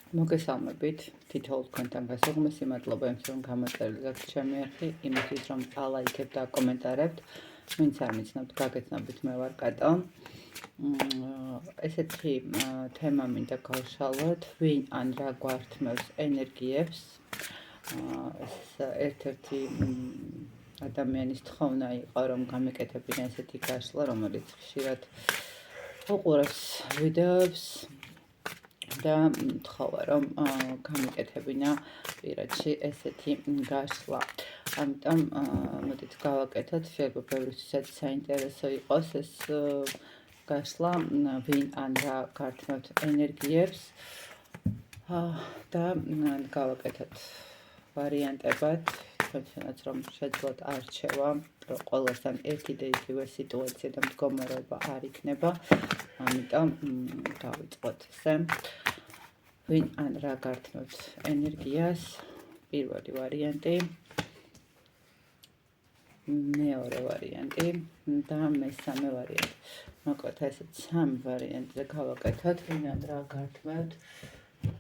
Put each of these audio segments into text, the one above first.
მოგესალმებით, თითოეულ თქვენთან გასუღმესი, მადლობა იმის, რომ გამოწერილეთ ჩემი არხი, იმისთვის, რომ ალაიქებთ და კომენტარებთ. ვინც არ მიცნობთ, გაგეცნობით, მე ვარ კატო. ესეთი თემა მინდა გავშალოთ, ვინ ან რა გვართმევს ენერგიებს. ეს ერთ-ერთი ადამიანის თხოვნა იყო, რომ გამეკეთებინა ესეთი გაშლა, რომელიც ხშირად უყურებს ვიდეოებს და თხოვა, რომ გამეკეთებინა პირადში ესეთი გაშლა. ამიტომ მოდით გავაკეთოთ, შეიძლება ბევრისთვისაც საინტერესო იყოს ეს გაშლა, ვინ ან რა გართმევთ ენერგიებს და გავაკეთოთ ვარიანტებად, თქვენთანაც რომ შეძლოთ არჩევა, რომ ყველასთან ერთი და იგივე სიტუაცია და მდგომარეობა არ იქნება, ამიტომ დავიწყოთ ესე. ვინ ან რა გართმევთ ენერგიას, პირველი ვარიანტი, მეორე ვარიანტი და მესამე ვარიანტი. მოკლედ ესეთ სამი ვარიანტზე გავაკეთოთ, ვინ ან რა გართმევთ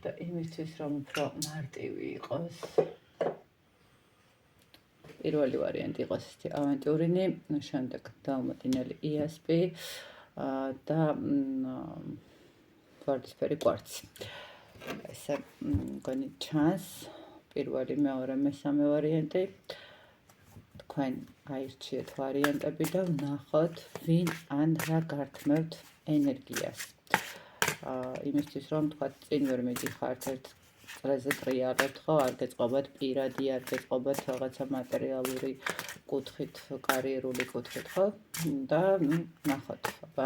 და იმისთვის, რომ უფრო მარტივი იყოს. პირველი ვარიანტი იყოს ესეთი ავანტიურინი, შემდეგ დავუმატინელი ESP და ვარდისფერი კვარცი. ესე მგონი ჩანს პირველი, მეორე, მესამე ვარიანტი. თქვენ აირჩიეთ ვარიანტები და ვნახოთ, ვინ ან რა გართმევთ ენერგიას. იმისთვის, რომ თქვათ, წინ ვერ მიდიხართ ერთ წრეზე ტრიალებთ, ხო, არ გეწყობათ პირადი, არ გეწყობათ რაღაცა მატერიალური კუთხით, კარიერული კუთხით, ხო? და ვნახოთ, აბა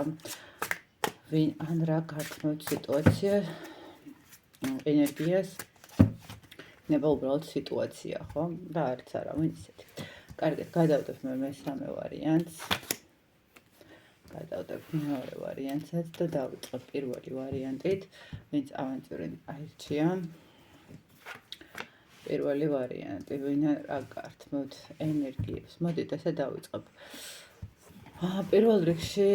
ვინ ან რა გართმევთ სიტუაცია ენერგიას, ნება უბრალოდ სიტუაცია, ხო? და არც არავინ ისეთი. კარგად, გადავდებ მე მესამე ვარიანტს. გადავდებ მეორე ვარიანტსაც და დავიწყებ პირველი ვარიანტით, ვინც ავანტიურინი აირჩია. პირველი ვარიანტი, ვინ რა გართმევთ ენერგიებს. მოდით ესე დავიწყებ. პირველ რიგში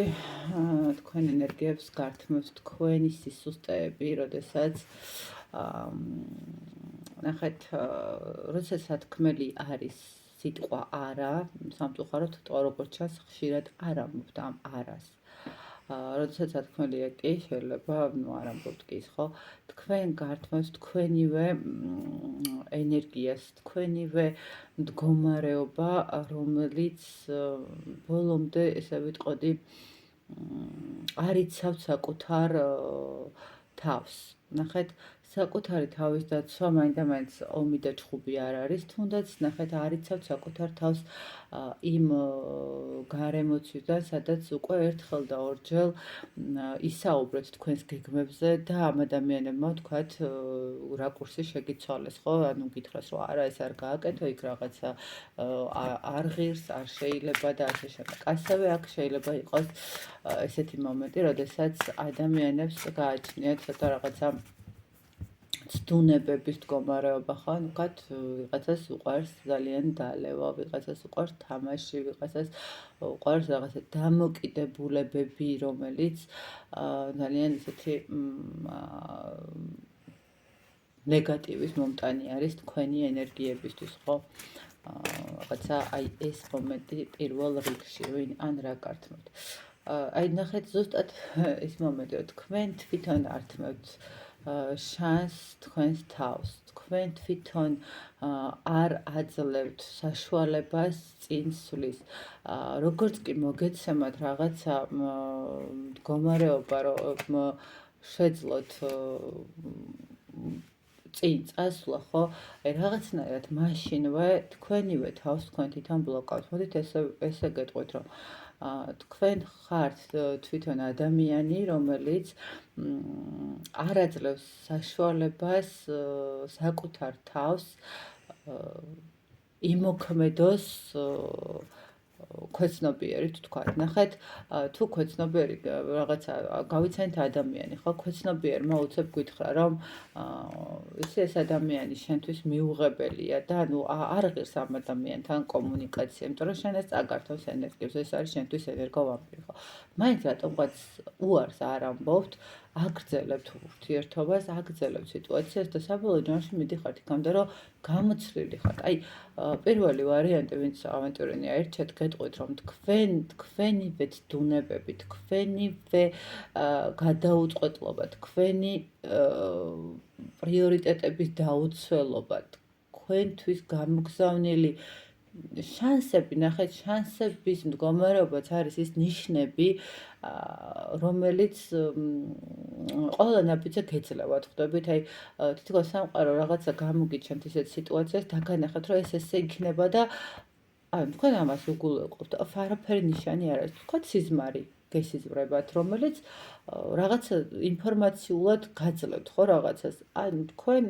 თქვენ ენერგიებს გართმევთ თქვენი სისუსტეები, როდესაც ნახეთ, როცა სათქმელი არის სიტყვა არა, სამწუხაროდ თვითონ როგორც ჩანს, ხშირად არ ამბობთ ამ არას. როდესაც სათქმელია კი, შეიძლება არ ამბობთ კი, ხო? თქვენ გართმევთ თქვენივე ენერგიას, თქვენივე მდგომარეობა, რომელიც ბოლომდე, ესე ვიტყოდი, არ იცავთ საკუთარ თავს. ნახეთ, საკუთარი თავის დაცვა მაინდა-მაინც ომი და ჩხუბი არ არის, თუნდაც ნახეთ, არ იცავთ საკუთარ თავს იმ გარემოცვიდან, სადაც უკვე ერთხელ და ორჯერ ისაუბრეთ თქვენს გეგმებზე და ამ ადამიანებმა ვთქვათ, რაკურსი შეგიცვალეს, ხო? ანუ გითხრას, რომ არა, ეს არ გააკეთო, იქ რაღაცა არ ღირს, არ შეიძლება და ასე შემდეგ. ასევე აქ შეიძლება იყოს ესეთი მომენტი, როდესაც ადამიანებს გააჩნიათ ცოტა რაღაცა ცდუნებების მდგომარეობა, ხო? ვთქვათ, ვიღაცას უყვარს ძალიან დალევა, ვიღაცას უყვარს თამაში, ვიღაცას უყვარს რაღაცა დამოკიდებულებები, რომელიც ძალიან ესეთი ნეგატივის მომტანი არის თქვენი ენერგიებისთვის, ხო? რაღაცა აი ეს მომენტი პირველ რიგში, ვინ ან რა გართმევთ. აი ნახეთ, ზუსტად ის მომენტი, რომ თქვენ თვითონ ართმევთ შანსს თქვენს თავს, თქვენ თვითონ არ აძლევთ საშუალებას წინსვლის. როგორც კი მოგეცემათ რაღაცა მდგომარეობა, რომ შეძლოთ წინ წასვლა, ხო? აი რაღაცნაირად მაშინვე თქვენივე თავს თქვენ თვითონ ბლოკავთ. მოდით ესე გეტყვით, რომ თქვენ ხართ თვითონ ადამიანი, რომელიც არ აძლევს საშუალებას საკუთარ თავს იმოქმედოს ქვეცნობიერით, თქვათ. ნახეთ, თუ ქვეცნობიერი რაღაცა გავიცანით ადამიანი, ხო? ქვეცნობიერმა უცებ გითხრა, რომ ეს ადამიანი შენთვის მიუღებელია და ანუ არ ღირს ამ ადამიანთან კომუნიკაცია, იმიტომ რომ შენ ეს წაგართავს ენერგიებს, ეს არის შენთვის ენერგოვამპირი, ხო? მაინც რატომღაც უარს არ ამბობთ, აგრძელებთ ურთიერთობას, აგრძელებთ სიტუაციას და საბოლოო ჯამში მიდიხართ იქამდე, რომ გამოცლილი ხართ. აი, პირველი ვარიანტი, ვინც ავანტურენია ერჩეთ, გეტყვით, რომ თქვენივე ცდუნებები, თქვენივე გადაუწყვეტლობა, თქვენი პრიორიტეტების დაუცველობა, თქვენთვის გამოგზავნილი შანსები, ნახეთ, შანსების მდგომარეობაც არის ის ნიშნები, რომელიც ყველა ნაბიჯზე გეძლევათ, ხვდებით, აი, თითქოს სამყარო რაღაცა გამოგიჩენთ ისეთ სიტუაციას, დაგანახეთ, რომ ეს ესე იქნება და თქვენ ამას უგულელყოფთ, არაფერი ნიშანი არ არის, თქვათ სიზმარი გესიზმრებათ, რომელიც რაღაცა ინფორმაციულად გაძლევთ, ხო, რაღაცას. თქვენ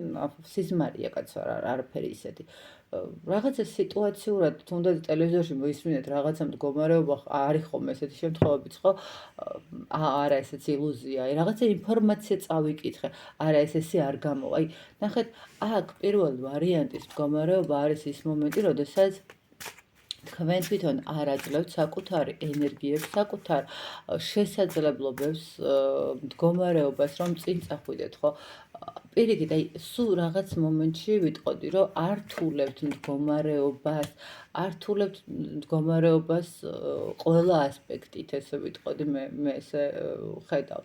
სიზმარია კაცო, არაფერი ისეთი. რაღაცა სიტუაციურად, თუნდაც ტელევიზორში მოისმინეთ რაღაცა მდგომარეობა, არის ხოლმე ესეთი შემთხვევებიც, ხო? არა, ესეც ილუზია. აი, რაღაცა ინფორმაცია წავიკითხე. არა, ესე არ გამოვა. აი, ნახეთ, აქ პირველი ვარიანტის მდგომარეობა არის ის მომენტი, როდესაც თქვენ თვითონ არ აძლევთ საკუთარი ენერგიებს, საკუთარ შესაძლებლობებს, მდგომარეობას, რომ წინ წახვიდეთ, ხო? პირიქით, აი, სულ რაღაც მომენტში ვიტყოდი, რომ არ თულებთ მდგომარეობას, არ თულებთ მდგომარეობას ყველა ასპექტით, ესე ვიტყოდი, მე ესე ხედავ.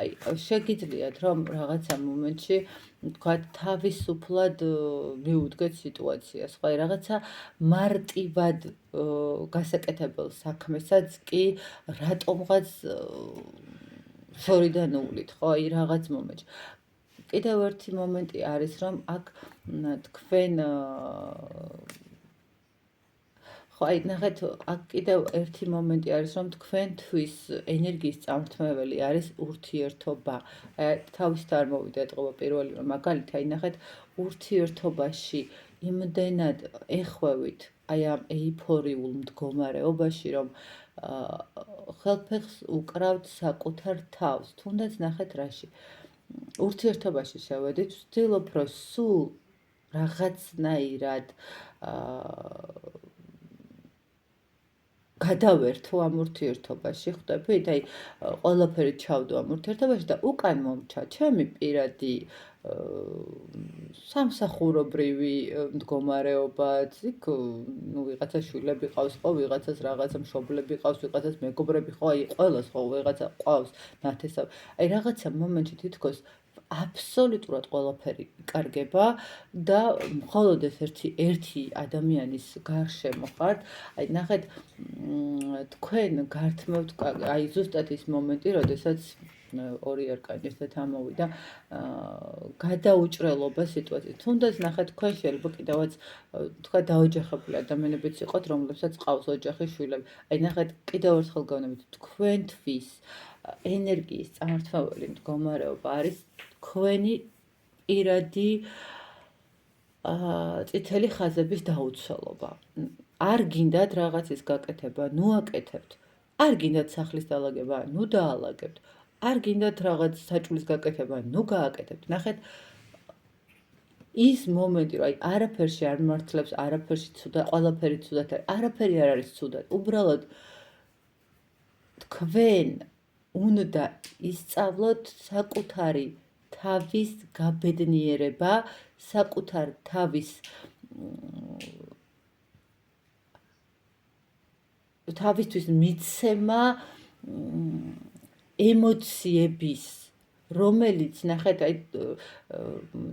აი, შეგიძლიათ, რომ რაღაცა მომენტში თქვათ თავისუფლად მიუდგეთ სიტუაციას, ხო? აი, რაღაცა მარტივად გასაკეთებელ საქმესაც კი რატომღაც შორიდან უვლით, ხო? აი, რაღაც მომენტში. კიდევ ერთი მომენტი არის, რომ აქ თქვენ ხო, აი, ნახეთ, აქ კიდევ ერთი მომენტი არის, რომ თქვენთვის ენერგიის წარმრთმეველი არის ურთიერთობა. აი, თავისით არ მოვიდა ეთყობა პირველი მაგალითი, აი, ნახეთ, ურთიერთობაში იმდენად ეხვევით, აი, ამ ეიფორიულ მდგომარეობაში, რომ ხელფეხს უკრავთ საკუთარ თავს, თუნდაც ნახეთ რაში. ურთიერთობაში შევედით, ვცდილობ, რომ სულ რაღაცნაირად გადავერთო ამ ურთიერთობაში, ხვდებით? აი, ყველაფერი ჩავდო ამ ურთიერთობაში და უკან მომჩა ჩემი პირადი სამსახურობრივი მდგომარეობაც, იქ ვიღაცა შვილები ყავს, ხო, ვიღაცას რაღაცა მშობლები ყავს, ვიღაცას მეგობრები, ხო, აი, ყველას ხო ვიღაცა ყავს ნათესავ. აი, რაღაცა მომენტში თითქოს აბსოლუტურად ყველაფერი იკარგება და მხოლოდ ეს ერთი ადამიანის გარშემო ხართ. აი, ნახეთ, თქვენ გართმევთ, აი, ზუსტად ის მომენტი, როდესაც ორი არკანი ერთად ამოვიდა, გადაუჭრელობა სიტუაცია. თუნდაც ნახეთ, თქვენ შეიძლება კიდევაც თქვა დაოჯახებული ადამიანებიც იყოთ, რომლებსაც ყავს ოჯახი, შვილები. აი, ნახეთ, კიდევ ერთხელ გეუბნებით, თქვენთვის ენერგიის წარმრთმეველი მდგომარეობა არის თქვენი პირადი წითელი ხაზების დაუცველობა. არ გინდათ რაღაცის გაკეთება, ნუ აკეთებთ. არ გინდათ სახლის დაალაგება, ნუ დაალაგებთ. არ გინდათ რაღაც საჭმლის გაკეთება, ნუ გააკეთებთ. ნახეთ, ის მომენტი, რომ აი, არაფერში არ მართლებს, არაფერში ცუდა, ყველაფერი ცუდად არის, არაფერი არ არის ცუდად. უბრალოდ თქვენ უნდა ისწავლოთ საკუთარი თავის გაბედნიერება, საკუთარ თავისთვის მიცემა ემოციების, რომელიც, ნახეთ, აი,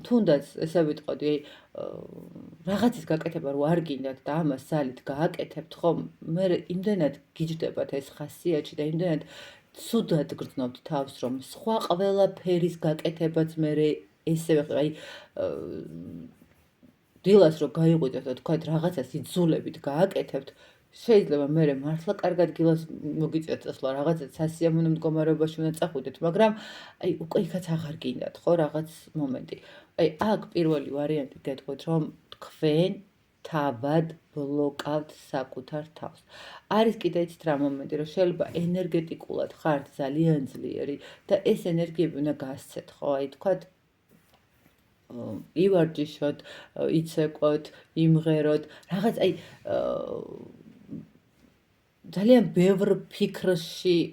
თუნდაც ესე ვიტყოდი, აი, რაღაცის გაკეთება რო არ გინდათ და ამას ძალით გააკეთებთ, ხო, მე იმდენად გიჯდებათ ეს ხასიათში და იმდენად ცუდად გრძნობთ თავს, რომ სხვა ყველაფერის გაკეთებაც მე ესევე, აი, დილას რო გაიყვიდეთ და თქვათ რაღაცას იძულებით გააკეთებთ, შეიძლება მე მართლა კარგად გილას მოგიწევთ წასვლა, რაღაცა სასიამოვნო მდგომარეობაში უნდა წახვიდეთ, მაგრამ აი, უკვე იქაც აღარ გინდათ, ხო, რაღაც მომენტი. აი, აქ პირველი ვარიანტი გეტყვით, რომ თქვენ თავად ბლოკავთ საკუთარ თავს. არის კიდე იცით რა მომენტი, რომ შეიძლება ენერგეტიკულად ხართ ძალიან ძლიერი და ეს ენერგიები უნდა გასცეთ, ხო, აი, თქვათ ივარჯიშოთ, იცეკვოთ, იმღეროთ, რაღაც, აი, ძალიან ბევრ ფიქრში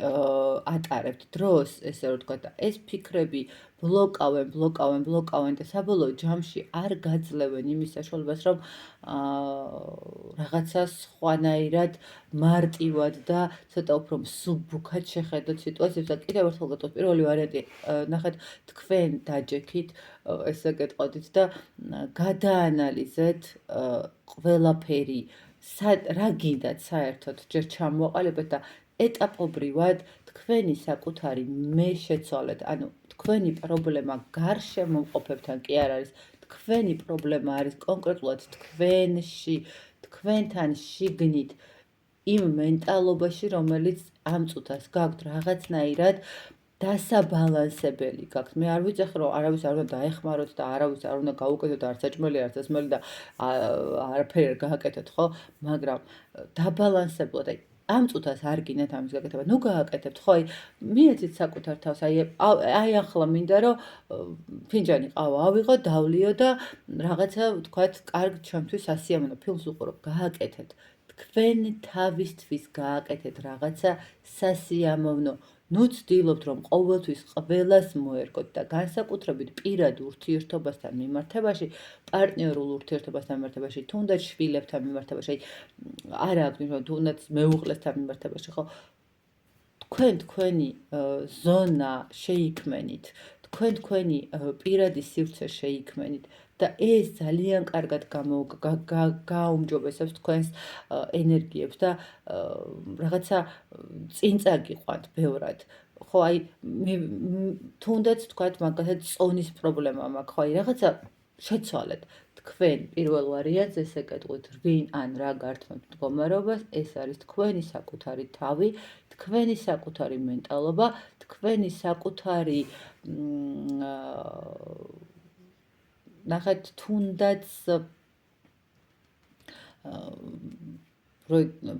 ატარებთ დროს, ესე რომ ვთქვა და ეს ფიქრები ბლოკავენ და საბოლოო ჯამში არ გაძლევენ იმის საშუალებას, რომ რაღაცა სხვანაირად მარტივად და ცოტა უფრო მსუბუქად შეხედოთ სიტუაციებს და კიდევ ერთხელ გეტყვით, პირველი ვარიანტი, ნახეთ, თქვენ დაჯექით, ესე გეტყოდით და გადაანალიზეთ ყველაფერი რა გინდათ საერთოდ ჯერ ჩამოყალიბეთ და ეტაპობრივად თქვენი საკუთარი მე შეცვალეთ. ანუ თქვენი პრობლემა გარშემომყოფებთან კი არ არის, თქვენი პრობლემა არის კონკრეტულად თქვენში, თქვენთან შიგნით იმ მენტალობაში, რომელიც ამ წუთას გაქვთ რაღაცნაირად დასაბალანსებელი გაქვთ. მე არ ვიცახ, რომ არავის არ უნდა დაეხმაროთ და არავის არ უნდა გაუკეთოთ არც საჭმელი, არც ესმელი და არაფერი არ გააკეთოთ, ხო? მაგრამ დაბალანსებლად, აი, ამ წუთას არ გინდათ ამის გაკეთება, ნუ გააკეთებთ, ხო? აი, მიეცით საკუთარ თავს, აი ახლა მინდა რომ ფინჯანი ყავა ავიღო, დავლიო და რაღაცა ვთქვათ, კარგ ჩემთვის ასიამოვნო ფილმს ვუყურო, გააკეთეთ. თქვენ თავისთვის გააკეთეთ რაღაცა სასიამოვნო. ნუ ცდილობთ, რომ ყოველთვის ყველას მოერგოთ და განსაკუთრებით პირად ურთიერთობასთან მიმართებაში, პარტნიორულ ურთიერთობასთან მიმართებაში, თუნდაც შვილებთან მიმართებაში, არა აქვს ნიშნულობა, თუნდაც მეუღლესთან მიმართებაში, ხო? თქვენი ზონა შეიქმენით, თქვენი პირადი სივრცე შეიქმენით და ეს ძალიან კარგად გააუმჯობესებს თქვენს ენერგიებს და რაღაცა წინ წაგიყვანთ ბევრად. ხო, აი, თუნდაც თქვათ მაგალითად წონის პრობლემა მაქვს, ხო, აი, რაღაცა შეცვალეთ. თქვენ პირველ ვარიანტს ესე გეტყვით, რვინ ან რა გართმევთ მდგომარეობას, ეს არის თქვენი საკუთარი თავი, თქვენი საკუთარი მენტალობა, თქვენი საკუთარი ნახეთ, თუნდაც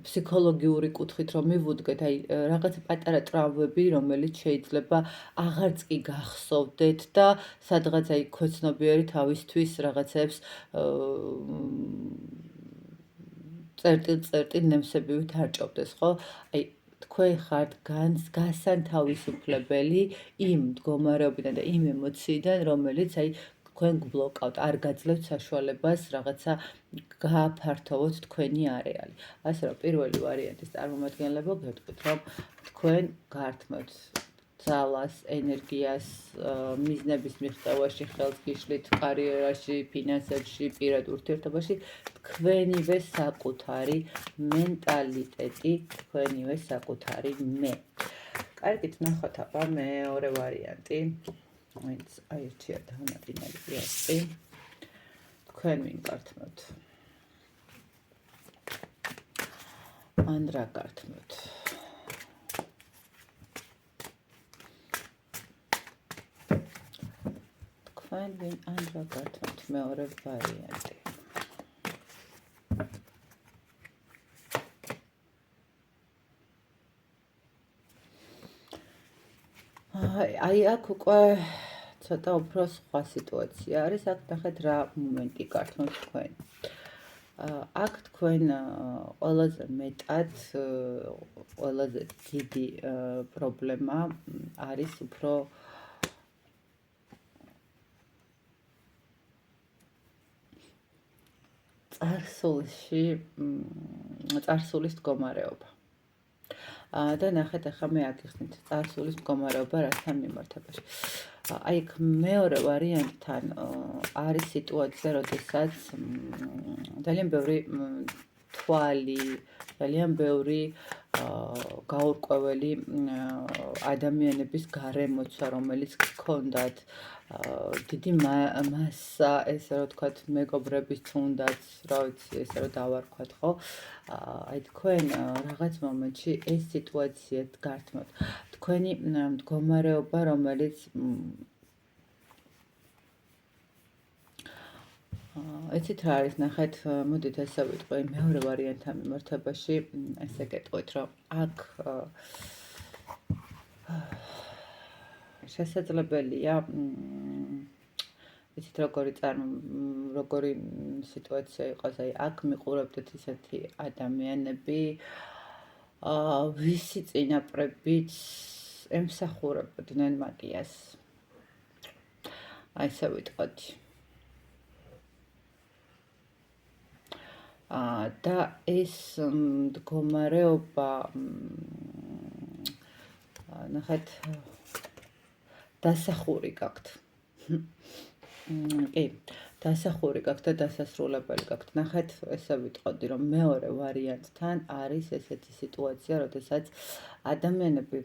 ფსიქოლოგიური კუთხით რომ მივუდგეთ, აი რაღაცა პატარა ტრავმები, რომელიც შეიძლება აღარც კი გახსოვდეთ და სადღაც აი ქვეცნობიერი თავისთვის რაღაცებს წერტილ ნემსებივით არჭოვდეს, ხო? აი თქვენ ხართ გასან თავისუფლებელი იმ მდგომარეობიდან და იმ ემოციიდან, რომელიც აი თქვენ გბლოკავთ, არ გაძლევთ საშუალებას რაღაცა გააფართოვოთ თქვენი არეალი. ასე რომ პირველი ვარიანტის წარმომადგენლებო გეტყვით, რომ თქვენ გართმევთ ძალას, ენერგიას, მიზნების მიღწევაში, ხელს გიშლით, კარიერაში, ფინანსებში, პირად ურთიერთობაში, თქვენივე საკუთარი მენტალიტეტი, თქვენივე საკუთარი მე. კარგით, ნახოთ აბა მეორე ვარიანტი. ვინც აირჩია დაუნაწილებელი პიასი. თქვენ ვინ გართმევთ? ან რა გართმევთ? თქვენ ვინ ან რა გართმევთ? მეორე ვარიანტი. აი აქ უკვე ცოტა უფრო სხვა სიტუაცია არის, აქ ნახეთ რა მომენტი გართმევთ თქვენ. აქ თქვენ ყველაზე მეტად ყველაზე დიდი პრობლემა არის უფრო წარსულის მდგომარეობა. და ნახეთ, ახლა მე აგიხსნით წარსულის მდგომარეობა რასთან მიმართებაში. აი იქ მეორე ვარიანტთან არის სიტუაცია, როდესაც ძალიან ბევრი თვალი, ძალიან ბევრი გაურკვეველი ადამიანების გარემოცვა, რომელიც გქონდათ, დიდი მასა, ესე რომ ვთქვათ, მეგობრების თუნდაც, რა ვიცი, ესე რომ დავარქვათ, ხო? აი თქვენ რაღაც მომენტში ეს სიტუაცია გართმევთ. თქვენი მდგომარეობა, რომელიც იცით რა არის, ნახეთ, მოდით ესე ვიტყვი, მეორე ვარიანტთან მიმართებაში, ესე გეტყვით, რომ აქ შესაძლებელია, იცით როგორი სიტუაცია იყოს, აი აქ მიყურებდეთ ისეთი ადამიანები, ვისი წინაპრებიც ემსახურებოდნენ მაგიას. აი ესე ვიტყოდი. და ეს მდგომარეობა ნახეთ დასახური გაქვთ. კი, დასახური გაქვთ და დასასრულებელი გაქვთ. ნახეთ, ესე ვიტყოდი, რომ მეორე ვარიანტთან არის ესეთი სიტუაცია, როდესაც ადამიანები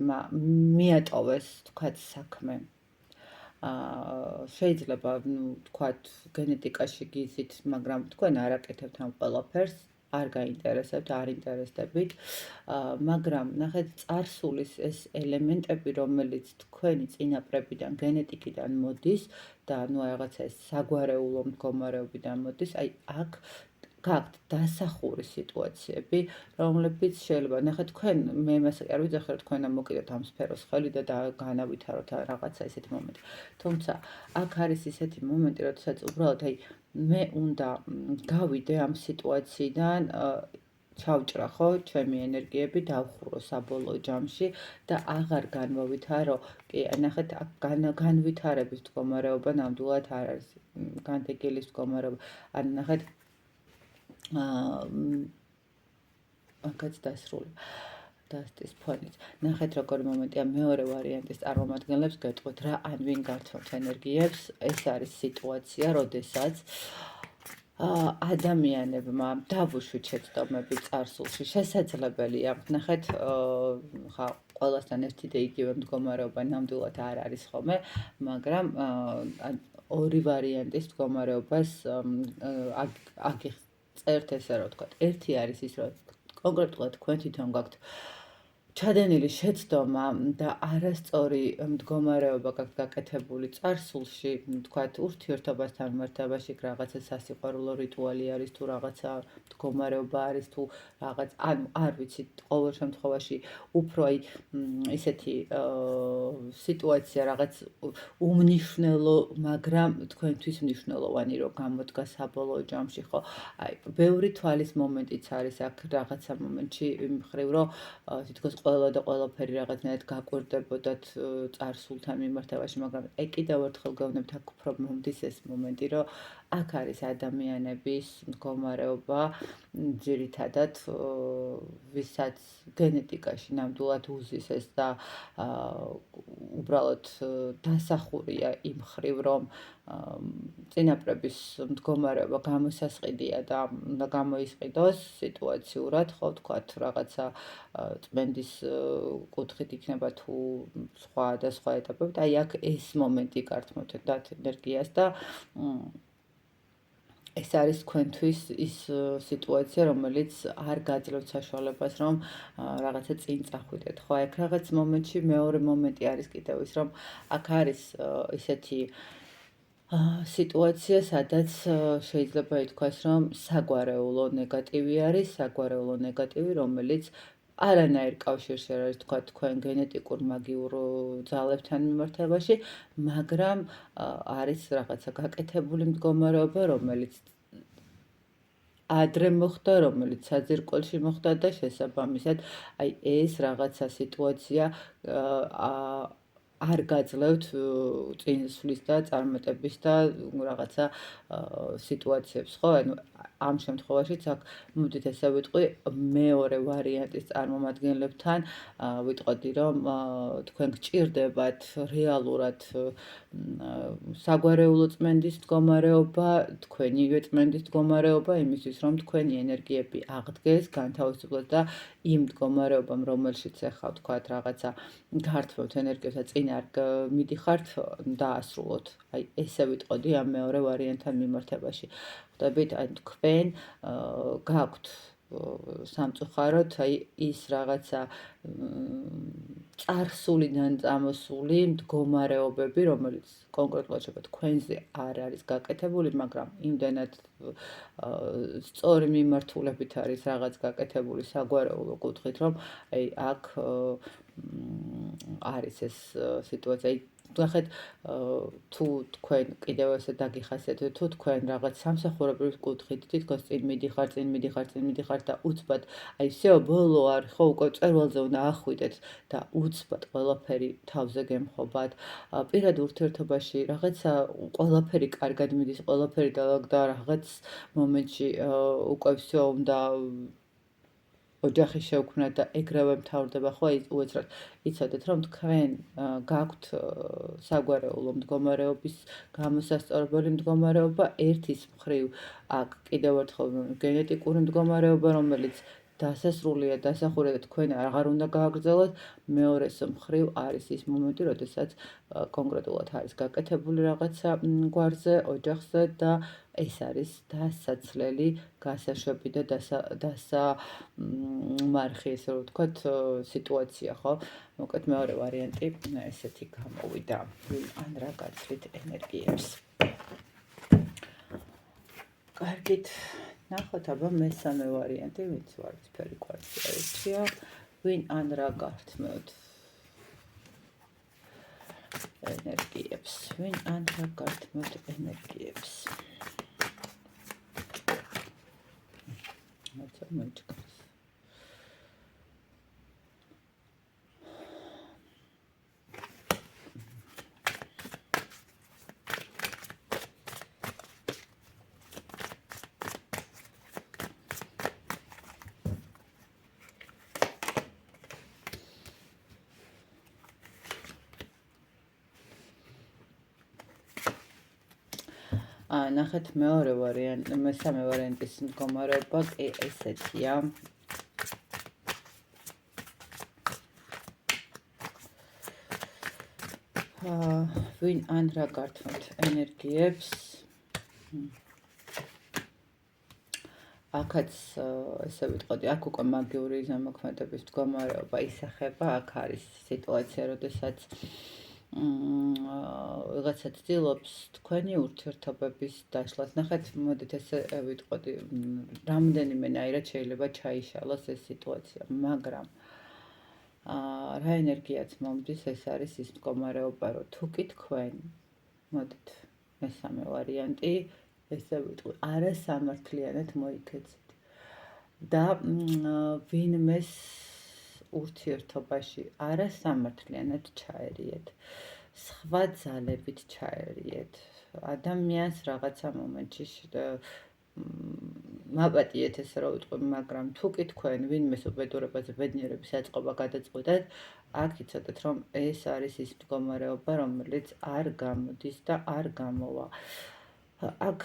მიატოვეს, თქვათ, საქმე. შეიძლება, თქვათ, გენეტიკაში გიზით, მაგრამ თქვენ არ აკეთებთ ამ ყველაფერს, არ გაინტერესებთ, არ ინტერესდებით, მაგრამ ნახეთ, წარსულის ეს ელემენტები, რომელიც თქვენი წინაპრებიდან, გენეტიკიდან მოდის და რაღაცა ეს საგვარეულო მდგომარეობიდან მოდის, აი აქ გაქვთ დასახური სიტუაციები, რომლებიც შეიძლება, ნახეთ, თქვენ მე იმასაკი არ ვიძახი, რომ თქვენ მოკიდოთ ამ სფეროს ხელი და განავითაროთ რაღაცა ესეთი მომენტი. თუმცა აქ არის ისეთი მომენტი, როდესაც უბრალოდ აი მე უნდა გავიდე ამ სიტუაციიდან, ჩავჭრახო ჩემი ენერგიები, დავხურო საბოლოო ჯამში და აღარ განვავითარო. კი, ნახეთ, აქ განვითარების მდგომარეობა ნამდვილად არ არის. განდეგილის მდგომარეობა. ან ნახეთ, მაგაც დასრული. დასტის ფონით. ნახეთ, როგორი მომენტია მეორე ვარიანტის წარმომადგენლებს გეტყვით რა, ან ვინ გართმევთ ენერგიებს, ეს არის სიტუაცია, როდესაც ადამიანებმა დავუშვით შეცდომები წარსულში, შესაძლებელია. ნახეთ, ხა ყველასთან ერთი და იგივე მდგომარეობა ნამდვილად არ არის ხოლმე, მაგრამ ორი ვარიანტის მდგომარეობას წერთ ესე რომ ვთქვათ. ერთი არის ის, რომ კონკრეტულად თქვენ თვითონ გაქვთ ჩადენილი შეცდომა და არასწორი მდგომარეობა გაქვთ გაკეთებული წარსულში, თქვათ, ურთიერთობასთან მიმართებაში რაღაცა სასიყვარულო რიტუალი არის თუ რაღაცა მდგომარეობა არის თუ რაღაც, ანუ არ ვიცით, ყოველ შემთხვევაში უფრო აი ესეთი სიტუაცია რაღაც უმნიშვნელო, მაგრამ თქვენთვის მნიშვნელოვანი რომ გამოდგა საბოლოო ჯამში, ხო? აი, ბევრი თვალის მომენტიც არის აქ რაღაცა მომენტში იმ მხრივ, რომ თითქოს ყველა და ყველაფერი რაღაცნაირად გაკვირდებოდათ წარსულთან მიმართებაში, მაგრამ კიდევ ერთხელ გეუბნებთ, აქ უფრო მომდის ეს მომენტი, რომ აქ არის ადამიანების მდგომარეობა, ძირითადად, ვისაც გენეტიკაში ნამდვილად უზის ეს და უბრალოდ დასახურია იმ მხრივ, რომ წინაპრების მდგომარეობა გამოსასყიდია და უნდა გამოისყიდოს სიტუაციურად, ხო, ვთქვათ, რაღაცა წმენდის კუთხით იქნება თუ სხვა და სხვა ეტაპებით, აი აქ ეს მომენტი გართმევთ დათ ენერგიას და ეს არის თქვენთვის ის სიტუაცია, რომელიც არ გაძლევთ საშუალებას, რომ რაღაცა წინ წახვიდეთ, ხო, აქ რაღაც მომენტში მეორე მომენტი არის კიდევ ის, რომ აქ არის ისეთი სიტუაცია, სადაც შეიძლება ითქვას, რომ საგვარეულო ნეგატივი არის, საგვარეულო ნეგატივი, რომელიც არანაირ კავშირში არ არის, თქვა, თქვენ გენეტიკურ მაგიურ ძალებთან მიმართებაში, მაგრამ არის რაღაცა გაკეთებული მდგომარეობა, რომელიც ადრე მოხდა, რომელიც საძირკველში მოხდა და შესაბამისად, აი ეს რაღაცა სიტუაცია არ გაძლევთ წინსვლის და წარმატების და რაღაცა სიტუაციებს, ხო? ანუ ამ შემთხვევაშიც აქ მოდით ესე ვიტყვი, მეორე ვარიანტის წარმომადგენლებთან ვიტყოდი, რომ თქვენ გჭირდებათ რეალურად საგვარეულო წმენდის მდგომარეობა, თქვენივე წმენდის მდგომარეობა, იმისთვის, რომ თქვენი ენერგიები აღდგეს, განთავისუფლდეს და იმ მდგომარეობამ, რომელშიც ახლა ვთქვათ, რაღაცა გართმევთ ენერგიას და წინ არ მიდიხართ, დაასრულოთ. აი, ესე ვიტყოდი ამ მეორე ვარიანტთან მიმართებაში. ხვდებით, აი თქვენ გაქვთ სამწუხაროდ აი ის რაღაცა წარსულიდან წამოსული მდგომარეობები, რომელიც კონკრეტულად შეიძლება თქვენზე არ არის გაკეთებული, მაგრამ იმდენად სწორი მიმართულებით არის რაღაც გაკეთებული საგვარეულო კუთხით, რომ აი აქ არის ეს სიტუაცია. ნახეთ თუ თქვენ კიდევ ესე დაგიხასიათებთ თუ თქვენ რაღაც სამსახურებრივ კუთხით თითქოს წინ მიდიხარ და უცბად აი всё ბოლო არ ხო უკვე წერვალზე უნდა ახვიდეთ და უცბად ყველაფერი თავზე გემხობათ პირად ურთიერთობაში რაღაცა ყველაფერი კარგად მიდის ყველაფერი და რაღაც მომენტში უკვე всё უნდა ოჯახი შევქმნათ და ეგრევე მთავრდება ხო აი უეცრად იცოდეთ რომ თქვენ გაქვთ საგვარეულო მდგომარეობის გამოსასწორებელი მდგომარეობა ერთის მხრივ აქ კიდევ ერთხელ გენეტიკური მდგომარეობა რომელიც დასასრულია დასახურება თქვენ აღარ უნდა გააგრძელოთ მეორეს მხრივ არის ის მომენტი როდესაც კონკრეტულად არის გაკეთებული რაღაცა გვარზე ოჯახზე და ეს არის დასაცლელი გასაშვები და დასამარხი ესე რომ ვთქვათ სიტუაცია ხო მოკლედ მეორე ვარიანტი ესეთი გამოვიდა ან რა გაცვლით ენერგიებს კარგით ნახოთ აბა მესამე ვარიანტი ვინც ვარდისფერი კვარცი აირჩია ვინ ან რა გართმევთ ენერგიებს ვინ ან რა გართმევთ ენერგიებს მოიჭრა ნახეთ მეორე ვარიანტი მესამე ვარიანტის მდგომარეობა კი ესეთია ვინ ან რა გართმევთ ენერგიებს აქაც ესე ვიტყოდი აქ უკვე მაგიური ზემოქმედების მდგომარეობა ისახება აქ არის სიტუაცია როდესაც ვიღაცა ცდილობს თქვენი ურთიერთობების დაშლას. ნახეთ, მოდით ესე ვიტყოდი, რამდენიმენაირად შეიძლება ჩაიშალოს ეს სიტუაცია, მაგრამ რა ენერგიაც მომდის, ეს არის ის მდგომარეობა, რომ თუ კი თქვენ, მოდით, მესამე ვარიანტი, ესე ვიტყვი, არასამართლიანად მოიქეცით და ვინმეს ურთიერთობაში არასამართლიანად ჩაერიეთ, სხვა ძალებით ჩაერიეთ, ადამიანს რაღაცა მომენტში მაპატიეთ ესე რომ ვიტყვი, მაგრამ თუ კი თქვენ ვინმეს უბედურებაზე ბედნიერების აწყობა გადაწყვეტეთ, აქ იცოდეთ რომ ეს არის ის მდგომარეობა, რომელიც არ გამოდის და არ გამოვა. აქ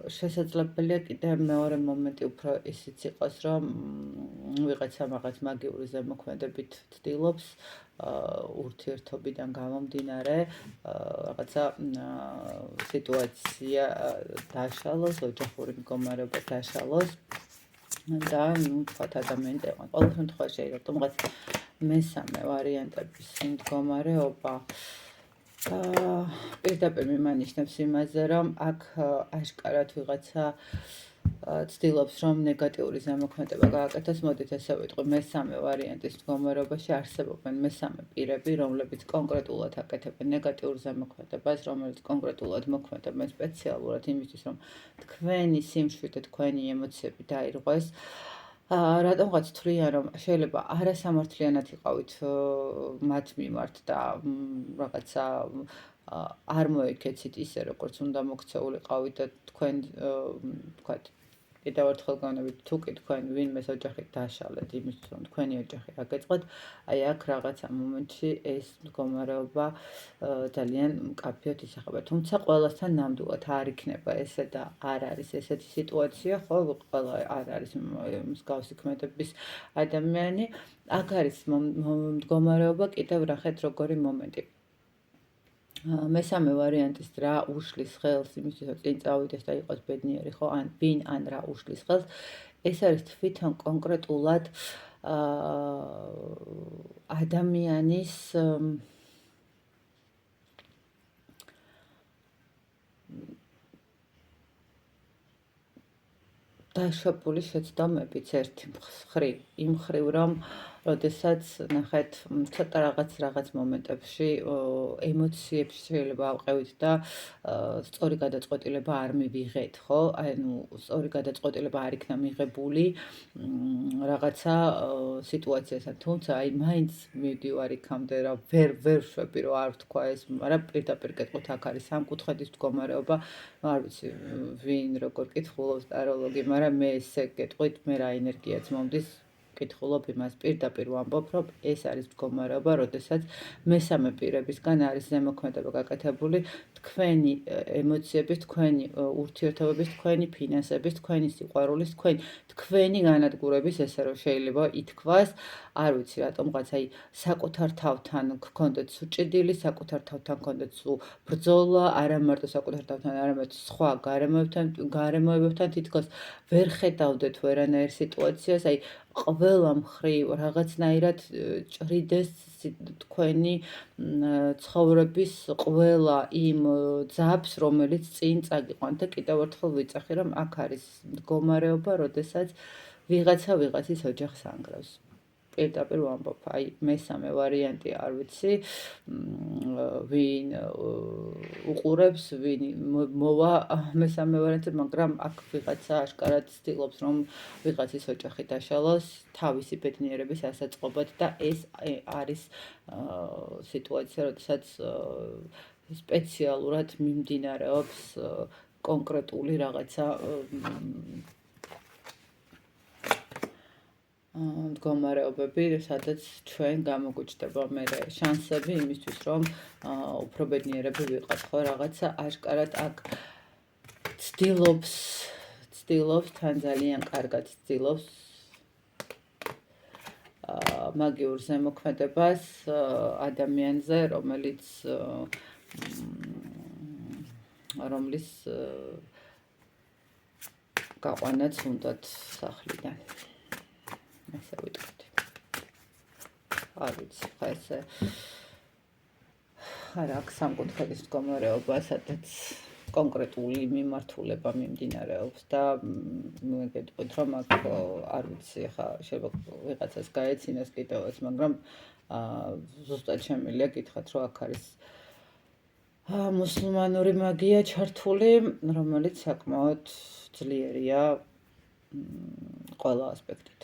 შესაძლებელია კიდე მეორე მომენტი უფრო ისიც იყოს, რომ ვიღაცა რაღაც მაგიური ზემოქმედებით ცდილობს ურთიერთობიდან გამომდინარე რაღაცა სიტუაცია დაშალოს, ოჯახური მდგომარეობა დაშალოს და თქვათ ადამიანი და ყოველ შემთხვევაში რატომღაც მესამე ვარიანტების მდგომარეობა პირდაპირ მიმანიშნებს იმაზე, რომ აქ აშკარად ვიღაცა ცდილობს, რომ ნეგატიური ზემოქმედება გააკეთოს, მოდით ესე ვიტყვი, მესამე ვარიანტის მდგომარეობაში არსებობენ მესამე პირები, რომლებიც კონკრეტულად აკეთებენ ნეგატიურ ზემოქმედებას, რომელიც კონკრეტულად მოქმედებენ სპეციალურად იმისთვის, რომ თქვენი სიმშვიდე, თქვენი ემოციები დაირღვეს. რატომღაც თვლიან, რომ შეიძლება არასამართლიანად იყავით მათ მიმართ და რაღაცა არ მოიქეცით ისე, როგორც უნდა მოქცეულიყავით და თქვენ თქვათ კიდევ ერთხელ განვით, თუ კი თქვენ ვინმეს ოჯახით დაშალეთ, იმისთვის, რომ თქვენი ოჯახი აგეწყოთ, აი აქ რაღაცა მომენტში ეს მდგომარეობა ძალიან მკაფიოდ ისახება. თუმცა ყველასთან ნამდვილად არ იქნება ესე და არ არის ესეთი სიტუაცია, ხო, ყველა არ არის მსგავსი ქმედების ადამიანი. აქ არის მდგომარეობა კიდევ ნახეთ როგორი მომენტი. მესამე ვარიანტის რა უშლის ხელს იმისთვის რომ წინ წავიდეს და იყოს ბედნიერი ხო ან ვინ ან რა უშლის ხელს ეს არის თვითონ კონკრეტულად ადამიანის დაშვებული შეცდომებიც ერთი მხრივ იმ მხრივ რომ როდესაც ნახეთ ცოტა რაღაც მომენტებში ემოციებში შეიძლება ავყევით და სწორი გადაწყვეტილება არ მივიღეთ, ხო? ანუ სწორი გადაწყვეტილება არ იქნა მიღებული რაღაცა სიტუაციასთან. თუმცა აი მაინც მივდივარ იქამდე რა ვერ შვები რომ არ ვთქვა ეს, მაგრამ პირდაპირ გეტყვით აქ არის სამკუთხედის მდგომარეობა, არ ვიცი ვინ როგორ კითხულობს ტაროლოგი, მაგრამ მე ესე გეტყვით, მე რა ენერგიაც მომდის კითხულობ იმას პირდაპირ ვამბობ, რომ ეს არის მდგომარეობა, როდესაც მესამე პირებისგან არის ზემოქმედება გაკეთებული თქვენი ემოციების, თქვენი ურთიერთობების, თქვენი ფინანსების, თქვენი სიყვარულის, თქვენი განადგურების, ესე რომ შეიძლება ითქვას, არ ვიცი რატომღაც აი საკუთარ თავთან გქონდეთ სუჭიდილი, საკუთარ თავთან გქონდეთ სულ ბრძოლა, არა მარტო საკუთარ თავთან, არამედ სხვა გარემოებებთან თითქოს ვერ ხედავდეთ ვერანაირ სიტუაციას, აი ყველა მხრივ რაღაცნაირად ჭრიდეს თქვენი ცხოვრების ყველა იმ ძაბს, რომელიც წინ წაგიყვანთ და კიდევ ერთხელ ვიწახი, რომ აქ არის მდგომარეობა, როდესაც ვიღაცა ვიღაცის ოჯახს ანგრევს. პირდაპირ ვამბობ, აი მესამე ვარიანტი არ ვიცი, ვინ უყურებს, ვინ მოვა მესამე ვარიანტი, მაგრამ აქ ვიღაცა აშკარად ცდილობს, რომ ვიღაცის ოჯახი დაშალოს თავისი ბედნიერების ასაწყობად და ეს არის სიტუაცია, როდესაც სპეციალურად მიმდინარეობს კონკრეტული რაღაცა მდგომარეობები, სადაც ჩვენ გამოგვიჩნდება მე შანსები იმისთვის, რომ უფრო ბედნიერები ვიყავთ, ხო, რაღაცა აშკარად აქ ცდილობს თან ძალიან კარგად ცდილობს მაგიურ ზემოქმედებას ადამიანზე, რომლის გაყვანაც უნდათ სახლიდან. ესე ვიტყვით. არ ვიცი, ხა ესე არა აქ სამკუთხედის მდგომარეობა, სადაც კონკრეტული მიმართულება მიმდინარეობს და მე გეტყვით, რომ აქ არ ვიცი, ხა შეიძლება ვიღაცას გაეცინოს კიდევაც, მაგრამ ზუსტად შემიძლია გითხრათ, რომ აქ არის მუსლიმანური მაგია ჩართული, რომელიც საკმაოდ ძლიერია ყველა ასპექტით.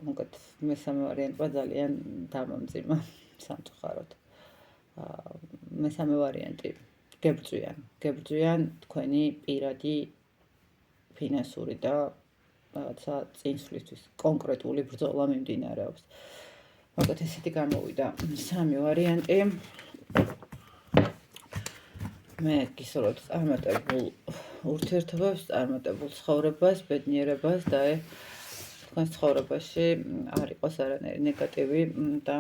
მოგეთ მესამე ვარიანტმა ძალიან დამამძიმა სამწუხაროდ. მესამე ვარიანტი გებრძვიან თქვენი პირადი ფინანსური და რაღაცა წინსვლისთვის კონკრეტული ბრძოლა მიმდინარეობს. მოგეთ ესეთი გამოვიდა სამი ვარიანტი. მე გისურვებთ წარმატებულ ურთიერთობებს, წარმატებულ ცხოვრებას, ბედნიერებას და თქვენს ცხოვრებაში არ იყოს არანაირი ნეგატივი და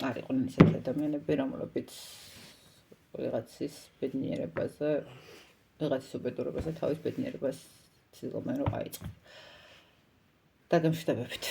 არ იყვნენ ისეთი ადამიანები, რომლებიც ვიღაცის ბედნიერებაზე, ვიღაცის უბედურებაზე თავის ბედნიერებას ცდილობენ რომ აიწყოს. დაგემშვიდობებით.